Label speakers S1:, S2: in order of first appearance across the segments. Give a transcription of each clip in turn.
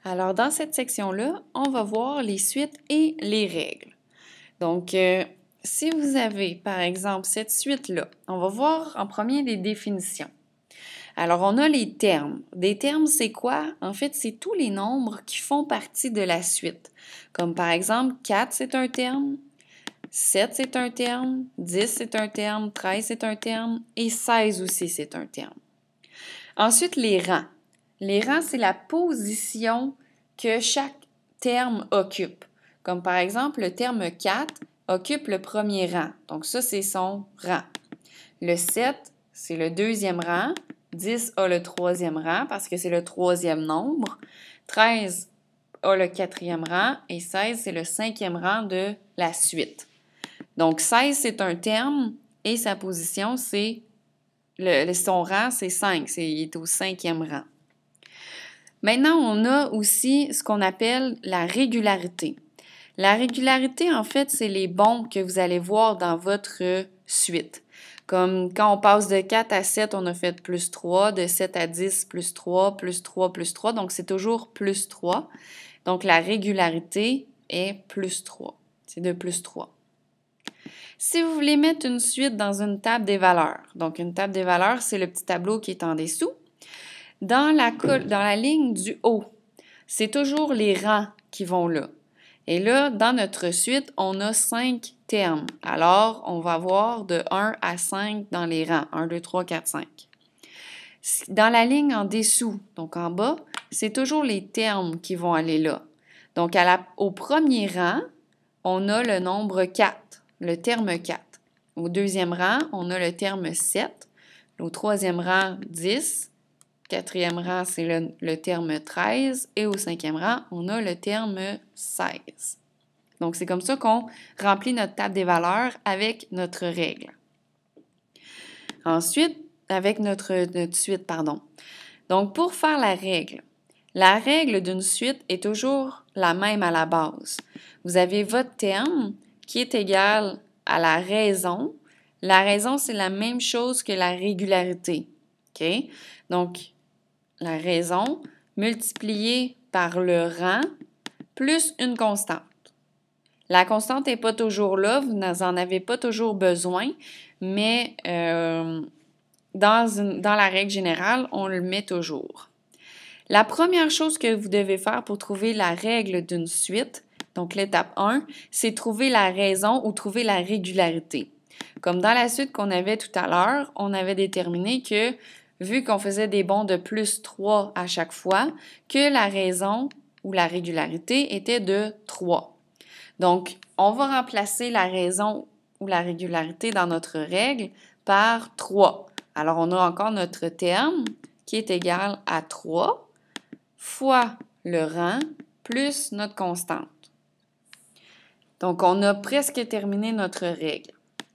S1: Alors, dans cette section-là, on va voir les suites et les règles. Donc, si vous avez, par exemple, cette suite-là, on va voir en premier les définitions. Alors, on a les termes. Des termes, c'est quoi? En fait, c'est tous les nombres qui font partie de la suite. Comme par exemple, 4, c'est un terme, 7, c'est un terme, 10, c'est un terme, 13, c'est un terme, et 16 aussi, c'est un terme. Ensuite, les rangs. Les rangs, c'est la position que chaque terme occupe. Comme par exemple, le terme 4 occupe le premier rang. Donc ça, c'est son rang. Le 7, c'est le deuxième rang. 10 a le troisième rang parce que c'est le troisième nombre. 13 a le quatrième rang et 16, c'est le cinquième rang de la suite. Donc 16, c'est un terme et sa position, c'est son rang, c'est 5. Il est au cinquième rang. Maintenant, on a aussi ce qu'on appelle la régularité. La régularité, en fait, c'est les bons que vous allez voir dans votre suite. Comme quand on passe de 4 à 7, on a fait plus 3, de 7 à 10, plus 3, plus 3, plus 3. Donc, c'est toujours plus 3. Donc, la régularité est plus 3. C'est de plus 3. Si vous voulez mettre une suite dans une table des valeurs, donc une table des valeurs, c'est le petit tableau qui est en dessous. Dans la ligne du haut, c'est toujours les rangs qui vont là. Et là, dans notre suite, on a 5 termes. Alors, on va voir de 1 à 5 dans les rangs. 1, 2, 3, 4, 5. Dans la ligne en dessous, donc en bas, c'est toujours les termes qui vont aller là. Donc, au premier rang, on a le nombre 4, le terme 4. Au deuxième rang, on a le terme 7. Au troisième rang, 10. Quatrième rang, c'est le terme 13. Et au cinquième rang, on a le terme 16. Donc, c'est comme ça qu'on remplit notre table des valeurs avec notre règle. Ensuite, avec notre suite, pardon. Donc, pour faire la règle d'une suite est toujours la même à la base. Vous avez votre terme qui est égal à la raison. La raison, c'est la même chose que la régularité. OK? Donc, la raison multipliée par le rang plus une constante. La constante n'est pas toujours là, vous n'en avez pas toujours besoin, mais dans la règle générale, on le met toujours. La première chose que vous devez faire pour trouver la règle d'une suite, donc l'étape 1, c'est trouver la raison ou trouver la régularité. Comme dans la suite qu'on avait tout à l'heure, on avait déterminé que, vu qu'on faisait des bonds de plus 3 à chaque fois, que la raison ou la régularité était de 3. Donc, on va remplacer la raison ou la régularité dans notre règle par 3. Alors, on a encore notre terme qui est égal à 3 fois le rang plus notre constante. Donc, on a presque terminé notre règle.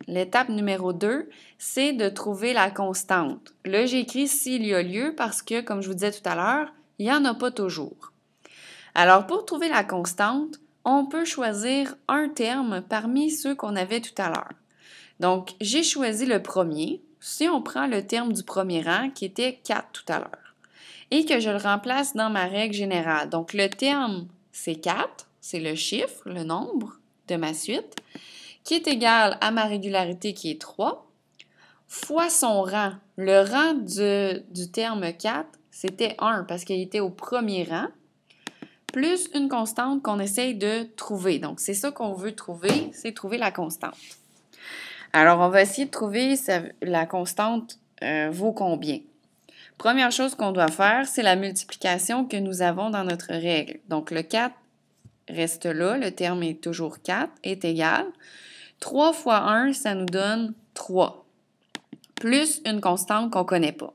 S1: L'étape numéro 2, c'est de trouver la constante. Là, j'ai écrit s'il y a lieu parce que, comme je vous disais tout à l'heure, il n'y en a pas toujours. Alors, pour trouver la constante, on peut choisir un terme parmi ceux qu'on avait tout à l'heure. Donc, j'ai choisi le premier. Si on prend le terme du premier rang, qui était 4 tout à l'heure, et que je le remplace dans ma règle générale. Donc, le terme, c'est 4, c'est le chiffre, le nombre de ma suite, qui est égal à ma régularité qui est 3, fois son rang. Le rang du terme 4, c'était 1 parce qu'il était au premier rang, plus une constante qu'on essaye de trouver. Donc, c'est ça qu'on veut trouver, c'est trouver la constante. Alors, on va essayer de trouver la constante vaut combien. Première chose qu'on doit faire, c'est la multiplication que nous avons dans notre règle. Donc, le 4 reste là, le terme est toujours 4, est égal. 3 fois 1, ça nous donne 3, plus une constante qu'on ne connaît pas.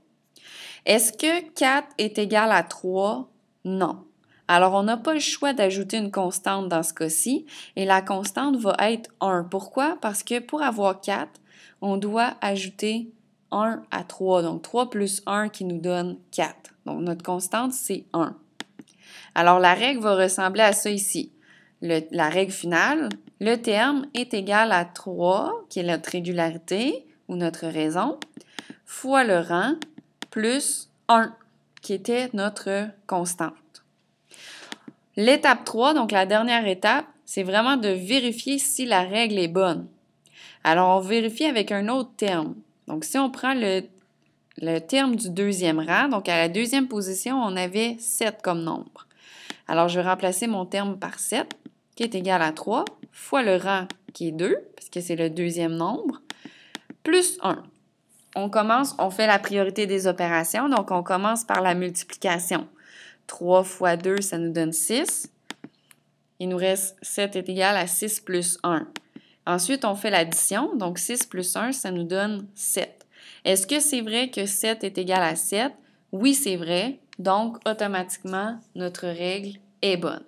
S1: Est-ce que 4 est égal à 3? Non. Alors, on n'a pas le choix d'ajouter une constante dans ce cas-ci, et la constante va être 1. Pourquoi? Parce que pour avoir 4, on doit ajouter 1 à 3. Donc, 3 plus 1 qui nous donne 4. Donc, notre constante, c'est 1. Alors, la règle va ressembler à ça ici. La règle finale, le terme est égal à 3, qui est notre régularité ou notre raison, fois le rang, plus 1, qui était notre constante. L'étape 3, donc la dernière étape, c'est vraiment de vérifier si la règle est bonne. Alors, on vérifie avec un autre terme. Donc, si on prend le terme du deuxième rang, donc à la deuxième position, on avait 7 comme nombre. Alors, je vais remplacer mon terme par 7, qui est égal à 3, fois le rang qui est 2, parce que c'est le deuxième nombre, plus 1. On fait la priorité des opérations, donc on commence par la multiplication. 3 fois 2, ça nous donne 6. Il nous reste 7 est égal à 6 plus 1. Ensuite, on fait l'addition, donc 6 plus 1, ça nous donne 7. Est-ce que c'est vrai que 7 est égal à 7? Oui, c'est vrai, donc automatiquement, notre règle est bonne.